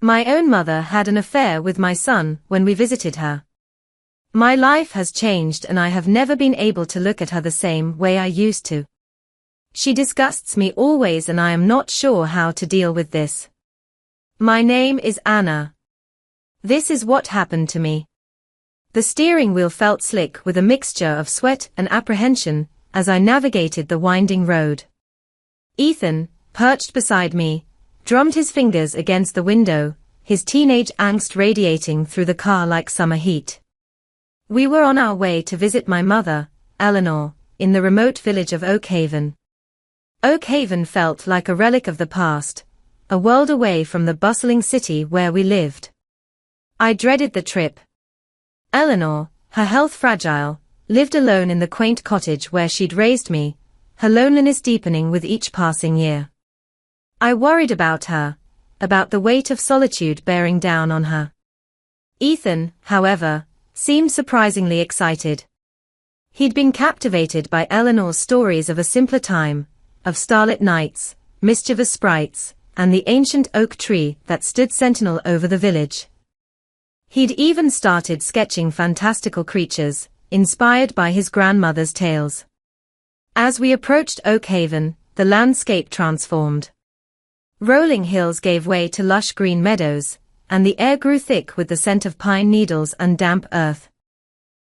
My own mother had an affair with my son when we visited her. My life has changed and I have never been able to look at her the same way I used to. She disgusts me always and I am not sure how to deal with this. My name is Anna. This is what happened to me. The steering wheel felt slick with a mixture of sweat and apprehension as I navigated the winding road. Ethan, perched beside me, drummed his fingers against the window, his teenage angst radiating through the car like summer heat. We were on our way to visit my mother, Eleanor, in the remote village of Oak Haven. Oak Haven felt like a relic of the past, a world away from the bustling city where we lived. I dreaded the trip. Eleanor, her health fragile, lived alone in the quaint cottage where she'd raised me, her loneliness deepening with each passing year. I worried about her, about the weight of solitude bearing down on her. Ethan, however, seemed surprisingly excited. He'd been captivated by Eleanor's stories of a simpler time, of starlit nights, mischievous sprites, and the ancient oak tree that stood sentinel over the village. He'd even started sketching fantastical creatures, inspired by his grandmother's tales. As we approached Oak Haven, the landscape transformed. Rolling hills gave way to lush green meadows, and the air grew thick with the scent of pine needles and damp earth.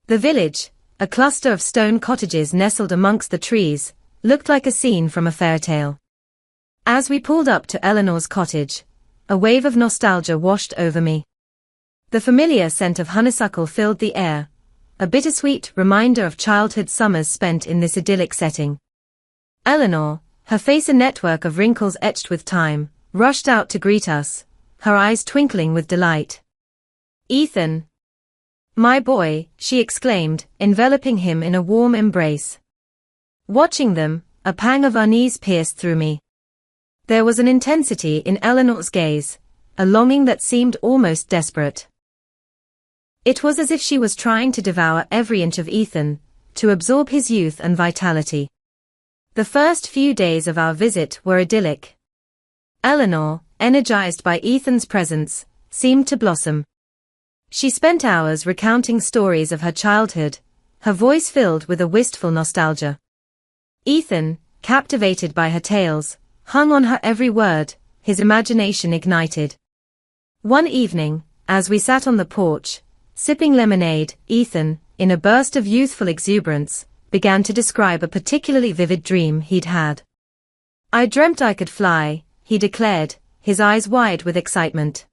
The village, a cluster of stone cottages nestled amongst the trees, looked like a scene from a fairy tale. As we pulled up to Eleanor's cottage, a wave of nostalgia washed over me. The familiar scent of honeysuckle filled the air, a bittersweet reminder of childhood summers spent in this idyllic setting. Eleanor, her face a network of wrinkles etched with time, rushed out to greet us, her eyes twinkling with delight. "Ethan! My boy," she exclaimed, enveloping him in a warm embrace. Watching them, a pang of unease pierced through me. There was an intensity in Eleanor's gaze, a longing that seemed almost desperate. It was as if she was trying to devour every inch of Ethan, to absorb his youth and vitality. The first few days of our visit were idyllic. Eleanor, energized by Ethan's presence, seemed to blossom. She spent hours recounting stories of her childhood, her voice filled with a wistful nostalgia. Ethan, captivated by her tales, hung on her every word, his imagination ignited. One evening, as we sat on the porch, sipping lemonade, Ethan, in a burst of youthful exuberance, began to describe a particularly vivid dream he'd had. "I dreamt I could fly," he declared, his eyes wide with excitement.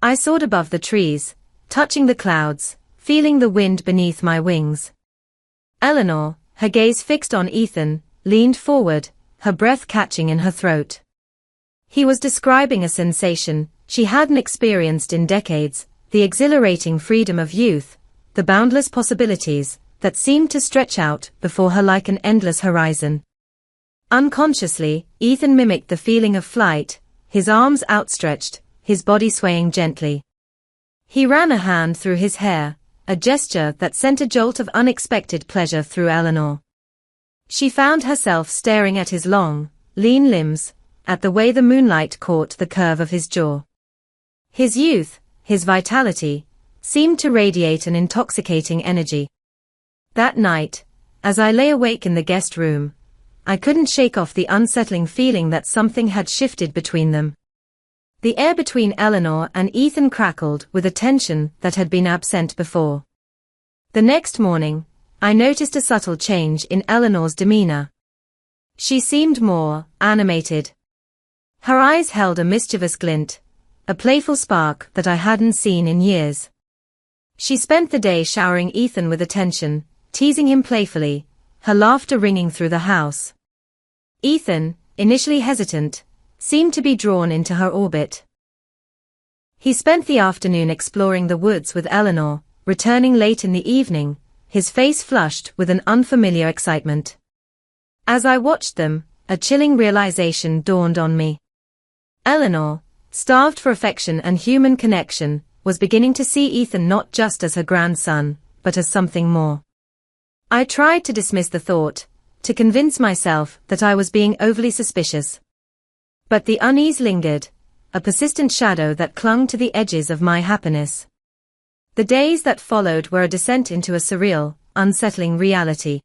"I soared above the trees, touching the clouds, feeling the wind beneath my wings." Eleanor, her gaze fixed on Ethan, leaned forward, her breath catching in her throat. He was describing a sensation she hadn't experienced in decades, the exhilarating freedom of youth, the boundless possibilities that seemed to stretch out before her like an endless horizon. Unconsciously, Ethan mimicked the feeling of flight, his arms outstretched, his body swaying gently. He ran a hand through his hair, a gesture that sent a jolt of unexpected pleasure through Eleanor. She found herself staring at his long, lean limbs, at the way the moonlight caught the curve of his jaw. His youth, his vitality, seemed to radiate an intoxicating energy. That night, as I lay awake in the guest room, I couldn't shake off the unsettling feeling that something had shifted between them. The air between Eleanor and Ethan crackled with a tension that had been absent before. The next morning, I noticed a subtle change in Eleanor's demeanor. She seemed more animated. Her eyes held a mischievous glint, a playful spark that I hadn't seen in years. She spent the day showering Ethan with attention, teasing him playfully, her laughter ringing through the house. Ethan, initially hesitant, seemed to be drawn into her orbit. He spent the afternoon exploring the woods with Eleanor, returning late in the evening, his face flushed with an unfamiliar excitement. As I watched them, a chilling realization dawned on me. Eleanor, starved for affection and human connection, was beginning to see Ethan not just as her grandson, but as something more. I tried to dismiss the thought, to convince myself that I was being overly suspicious. But the unease lingered, a persistent shadow that clung to the edges of my happiness. The days that followed were a descent into a surreal, unsettling reality.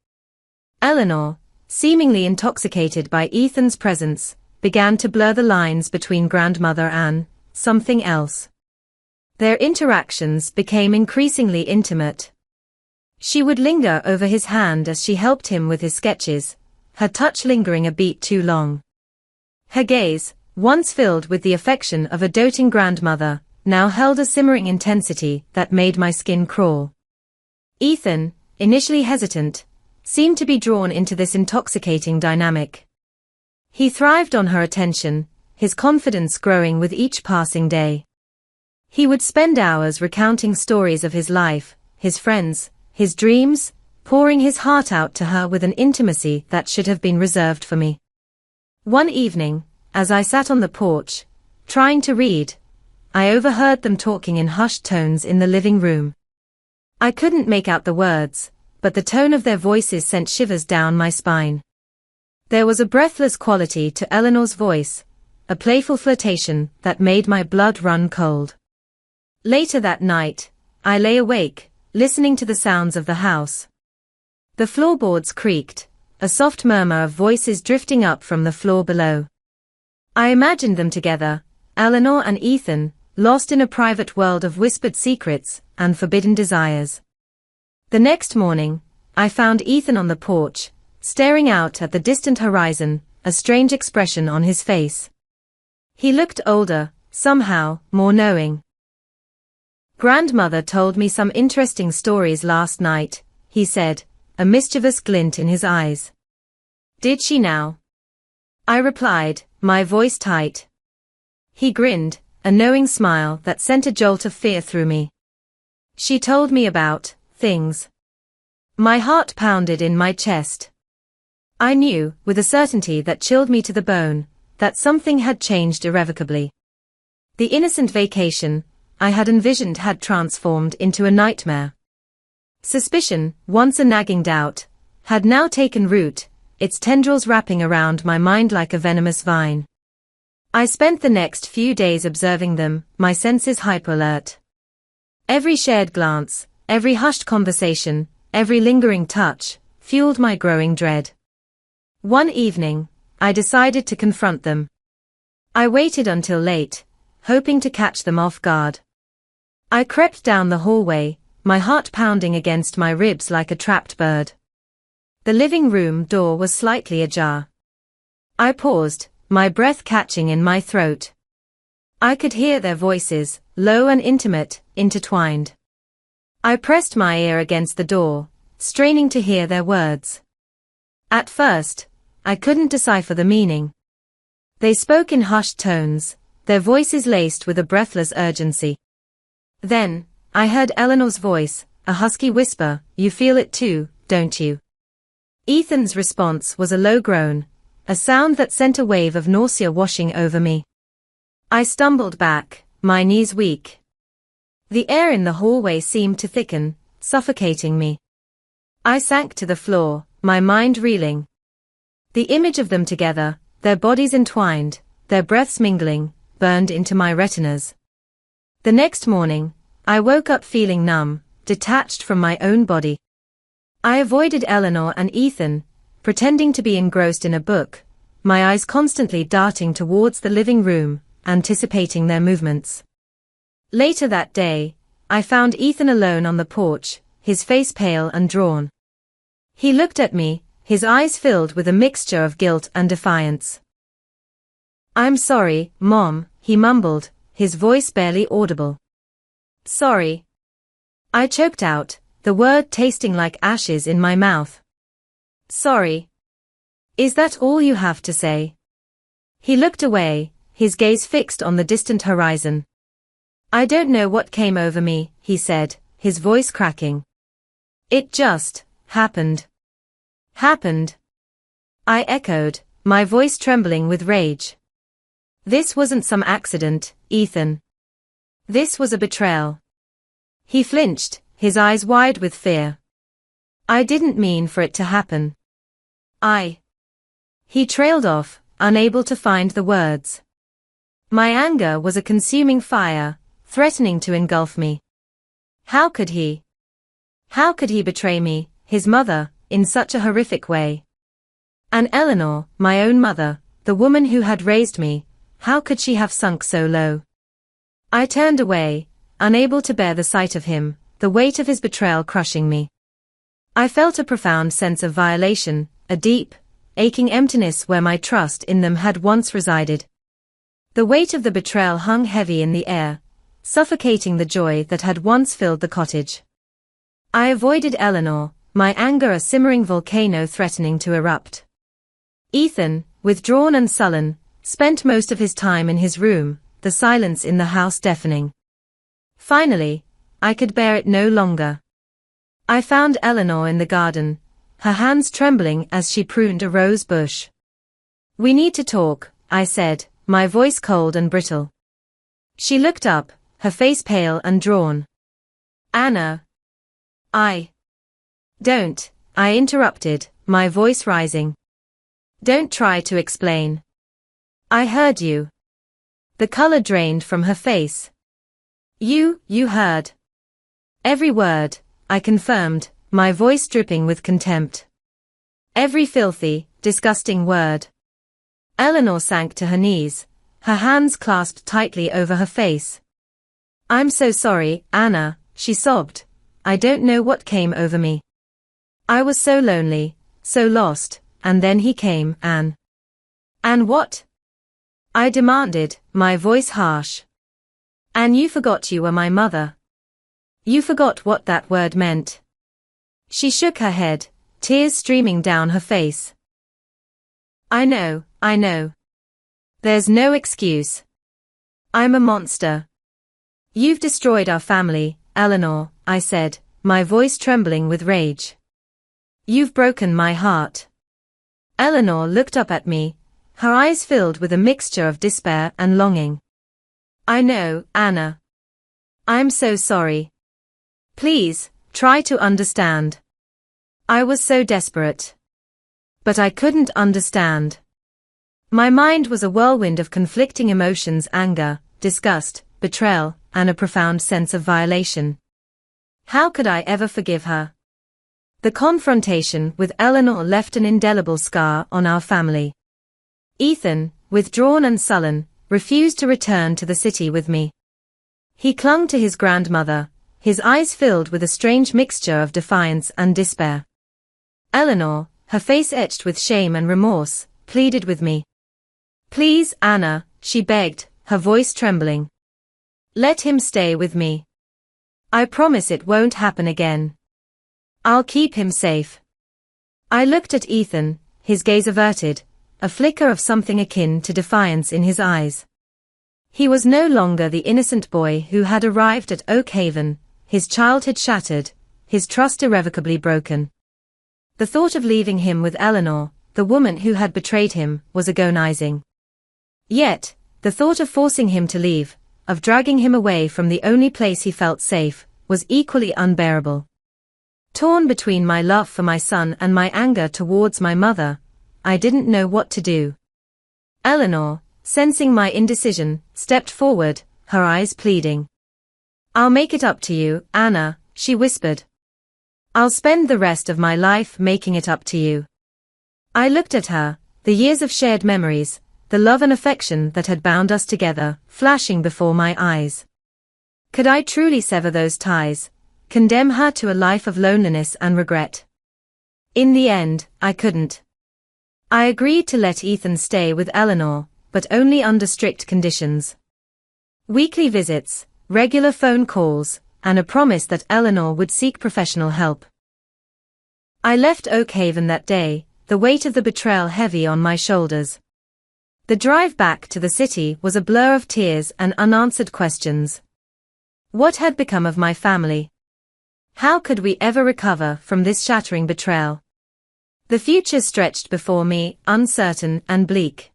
Eleanor, seemingly intoxicated by Ethan's presence, began to blur the lines between grandmother and something else. Their interactions became increasingly intimate. She would linger over his hand as she helped him with his sketches, her touch lingering a beat too long. Her gaze, once filled with the affection of a doting grandmother, now held a simmering intensity that made my skin crawl. Ethan, initially hesitant, seemed to be drawn into this intoxicating dynamic. He thrived on her attention, his confidence growing with each passing day. He would spend hours recounting stories of his life, his friends, his dreams, pouring his heart out to her with an intimacy that should have been reserved for me. One evening, as I sat on the porch, trying to read, I overheard them talking in hushed tones in the living room. I couldn't make out the words, but the tone of their voices sent shivers down my spine. There was a breathless quality to Eleanor's voice, a playful flirtation that made my blood run cold. Later that night, I lay awake, listening to the sounds of the house. The floorboards creaked, a soft murmur of voices drifting up from the floor below. I imagined them together, Eleanor and Ethan, lost in a private world of whispered secrets and forbidden desires. The next morning, I found Ethan on the porch, staring out at the distant horizon, a strange expression on his face. He looked older, somehow, more knowing. "Grandmother told me some interesting stories last night," he said, a mischievous glint in his eyes. "Did she now?" I replied, my voice tight. He grinned, a knowing smile that sent a jolt of fear through me. "She told me about things." My heart pounded in my chest. I knew, with a certainty that chilled me to the bone, that something had changed irrevocably. The innocent vacation I had envisioned had transformed into a nightmare. Suspicion, once a nagging doubt, had now taken root, its tendrils wrapping around my mind like a venomous vine. I spent the next few days observing them, my senses hyper-alert. Every shared glance, every hushed conversation, every lingering touch, fueled my growing dread. One evening, I decided to confront them. I waited until late, hoping to catch them off guard. I crept down the hallway, my heart pounding against my ribs like a trapped bird. The living room door was slightly ajar. I paused, my breath catching in my throat. I could hear their voices, low and intimate, intertwined. I pressed my ear against the door, straining to hear their words. At first, I couldn't decipher the meaning. They spoke in hushed tones, their voices laced with a breathless urgency. Then, I heard Eleanor's voice, a husky whisper, "You feel it too, don't you?" Ethan's response was a low groan, a sound that sent a wave of nausea washing over me. I stumbled back, my knees weak. The air in the hallway seemed to thicken, suffocating me. I sank to the floor, my mind reeling. The image of them together, their bodies entwined, their breaths mingling, burned into my retinas. The next morning, I woke up feeling numb, detached from my own body. I avoided Eleanor and Ethan, pretending to be engrossed in a book, my eyes constantly darting towards the living room, anticipating their movements. Later that day, I found Ethan alone on the porch, his face pale and drawn. He looked at me, his eyes filled with a mixture of guilt and defiance. "I'm sorry, Mom," he mumbled, his voice barely audible. "Sorry." I choked out, the word tasting like ashes in my mouth. "Sorry. Is that all you have to say?" He looked away, his gaze fixed on the distant horizon. "I don't know what came over me," he said, his voice cracking. "It just happened." "Happened?" I echoed, my voice trembling with rage. "This wasn't some accident, Ethan. This was a betrayal." He flinched, his eyes wide with fear. "I didn't mean for it to happen. I..." He trailed off, unable to find the words. My anger was a consuming fire, threatening to engulf me. How could he? How could he betray me, his mother, in such a horrific way? And Eleanor, my own mother, the woman who had raised me, how could she have sunk so low? I turned away, unable to bear the sight of him, the weight of his betrayal crushing me. I felt a profound sense of violation, a deep, aching emptiness where my trust in them had once resided. The weight of the betrayal hung heavy in the air, suffocating the joy that had once filled the cottage. I avoided Eleanor, my anger a simmering volcano threatening to erupt. Ethan, withdrawn and sullen, spent most of his time in his room, the silence in the house deafening. Finally, I could bear it no longer. I found Eleanor in the garden, her hands trembling as she pruned a rose bush. "We need to talk," I said, my voice cold and brittle. She looked up, her face pale and drawn. "Anna." Don't," I interrupted, my voice rising. "Don't try to explain. I heard you." The color drained from her face. You heard." "Every word," I confirmed, my voice dripping with contempt. "Every filthy, disgusting word." Eleanor sank to her knees, her hands clasped tightly over her face. "I'm so sorry, Anna," she sobbed. "I don't know what came over me. I was so lonely, so lost, and then he came, Anne." "And what?" I demanded, my voice harsh. "And you forgot you were my mother. You forgot what that word meant." She shook her head, tears streaming down her face. I know. There's no excuse. I'm a monster. You've destroyed our family, Eleanor," I said, my voice trembling with rage. "You've broken my heart." Eleanor looked up at me, her eyes filled with a mixture of despair and longing. "I know, Anna. I'm so sorry. Please, try to understand." I was so desperate. But I couldn't understand. My mind was a whirlwind of conflicting emotions: anger, disgust, betrayal, and a profound sense of violation. How could I ever forgive her? The confrontation with Eleanor left an indelible scar on our family. Ethan, withdrawn and sullen, refused to return to the city with me. He clung to his grandmother, his eyes filled with a strange mixture of defiance and despair. Eleanor, her face etched with shame and remorse, pleaded with me. "Please, Anna," she begged, her voice trembling. "Let him stay with me. I promise it won't happen again. I'll keep him safe." I looked at Ethan, his gaze averted, a flicker of something akin to defiance in his eyes. He was no longer the innocent boy who had arrived at Oak Haven, his childhood shattered, his trust irrevocably broken. The thought of leaving him with Eleanor, the woman who had betrayed him, was agonizing. Yet, the thought of forcing him to leave, of dragging him away from the only place he felt safe, was equally unbearable. Torn between my love for my son and my anger towards my mother, I didn't know what to do. Eleanor, sensing my indecision, stepped forward, her eyes pleading. "I'll make it up to you, Anna," she whispered. "I'll spend the rest of my life making it up to you." I looked at her, the years of shared memories, the love and affection that had bound us together, flashing before my eyes. Could I truly sever those ties, condemn her to a life of loneliness and regret? In the end, I couldn't. I agreed to let Ethan stay with Eleanor, but only under strict conditions. Weekly visits, regular phone calls, and a promise that Eleanor would seek professional help. I left Oak Haven that day, the weight of the betrayal heavy on my shoulders. The drive back to the city was a blur of tears and unanswered questions. What had become of my family? How could we ever recover from this shattering betrayal? The future stretched before me, uncertain and bleak.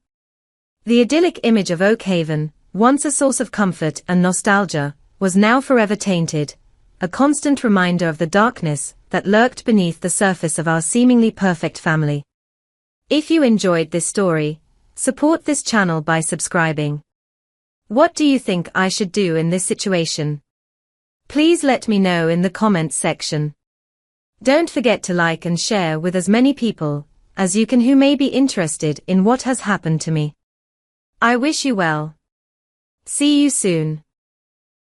The idyllic image of Oak Haven, once a source of comfort and nostalgia, was now forever tainted, a constant reminder of the darkness that lurked beneath the surface of our seemingly perfect family. If you enjoyed this story, support this channel by subscribing. What do you think I should do in this situation? Please let me know in the comments section. Don't forget to like and share with as many people as you can who may be interested in what has happened to me. I wish you well. See you soon.